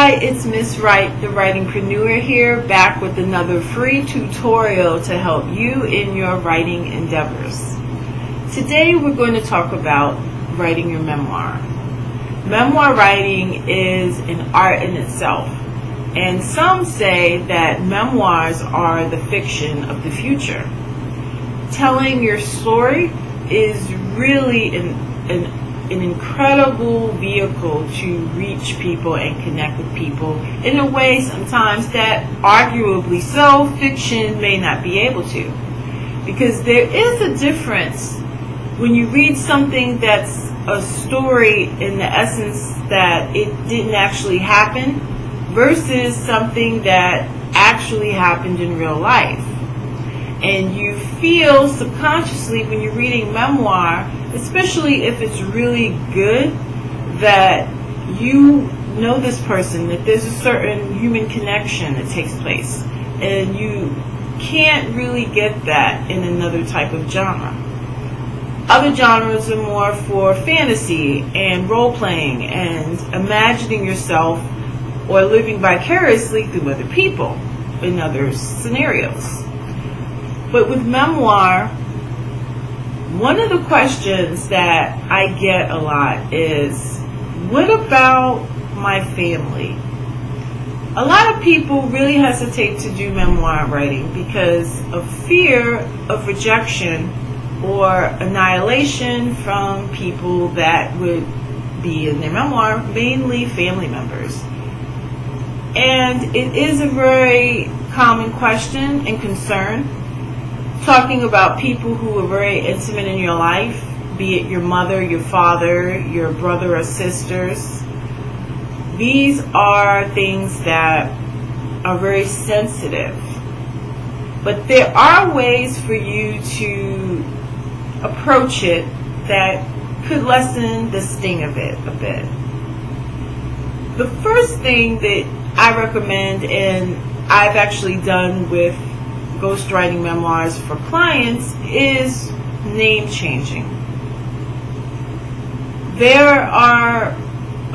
Hi, it's Miss Wright, the Writingpreneur here, back with another free tutorial to help you in your writing endeavors. Today we're going to talk about writing your memoir. Memoir writing is an art in itself, and some say that memoirs are the fiction of the future. Telling your story is really an incredible vehicle to reach people and connect with people in a way sometimes that arguably so fiction may not be able to. Because there is a difference when you read something that's a story in the essence that it didn't actually happen versus something that actually happened in real life. And you feel subconsciously when you're reading memoir, especially if it's really good, that you know this person, that there's a certain human connection that takes place. And you can't really get that in another type of genre. Other genres are more for fantasy and role-playing and imagining yourself or living vicariously through other people in other scenarios. But with memoir, one of the questions that I get a lot is, what about my family? A lot of people really hesitate to do memoir writing because of fear of rejection or annihilation from people that would be in their memoir, mainly family members. And it is a very common question and concern. Talking about people who are very intimate in your life, be it your mother, your father, your brother or sisters. These are things that are very sensitive. But there are ways for you to approach it that could lessen the sting of it a bit. The first thing that I recommend, and I've actually done with ghostwriting memoirs for clients, is name changing. There are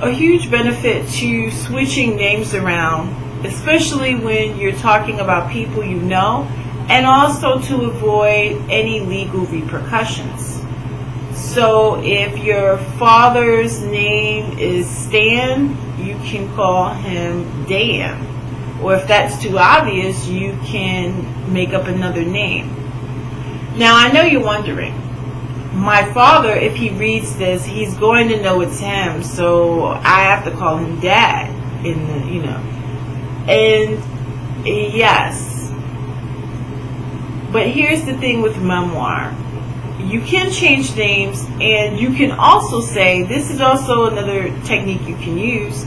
a huge benefit to switching names around, especially when you're talking about people you know, and also to avoid any legal repercussions. So if your father's name is Stan, you can call him Dan. Or if that's too obvious, you can make up another name. Now, I know you're wondering, my father, if he reads this, he's going to know it's him, so I have to call him Dad, And yes, but here's the thing with memoir. You can change names, and you can also say, this is also another technique you can use.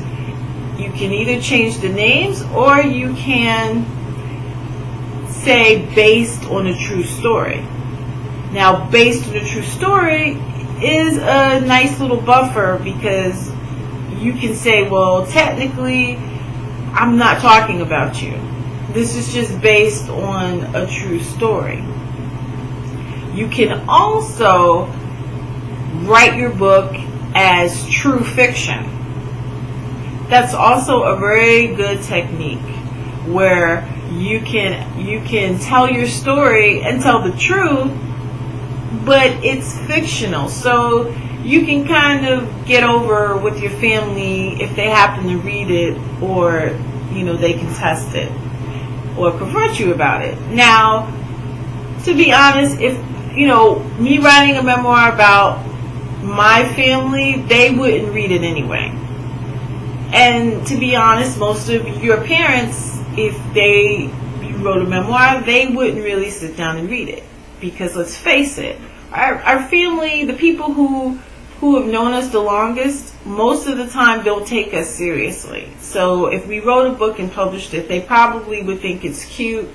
You can either change the names, or you can say based on a true story. Now, based on a true story is a nice little buffer, because you can say, well, technically, I'm not talking about you. This is just based on a true story. You can also write your book as true fiction. That's also a very good technique where you can tell your story and tell the truth, but it's fictional. So you can kind of get over with your family if they happen to read it, or they can test it or confront you about it. Now, to be honest, if me writing a memoir about my family, they wouldn't read it anyway. And to be honest, most of your parents, if you wrote a memoir, they wouldn't really sit down and read it. Because let's face it, our family, the people who have known us the longest, most of the time don't take us seriously. So if we wrote a book and published it, they probably would think it's cute,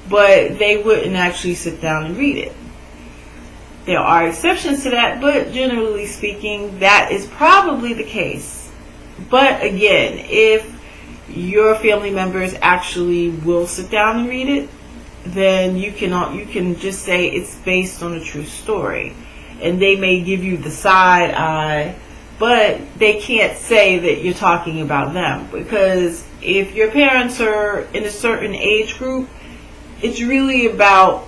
but they wouldn't actually sit down and read it. There are exceptions to that, but generally speaking, that is probably the case. But again, if your family members actually will sit down and read it, then you can just say it's based on a true story. And they may give you the side eye but they can't say that you're talking about them, because if your parents are in a certain age group, it's really about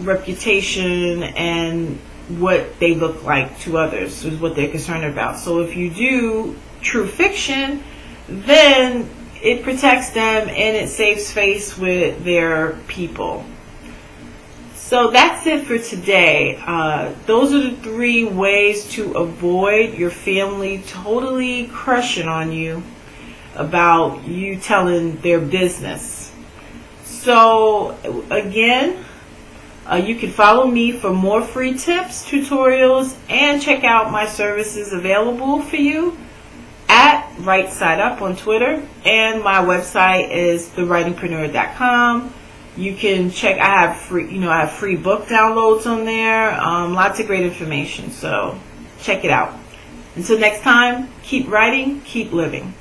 reputation and what they look like to others is what they're concerned about. So if you do true fiction, then it protects them and it saves face with their people. So that's it for today. Those are the 3 ways to avoid your family totally crushing on you about you telling their business. So again, you can follow me for more free tips, tutorials, and check out my services available for you at Right Side Up on Twitter, and my website is thewritingpreneur.com. You can check. I have free book downloads on there. Lots of great information. So check it out. Until next time, keep writing, keep living.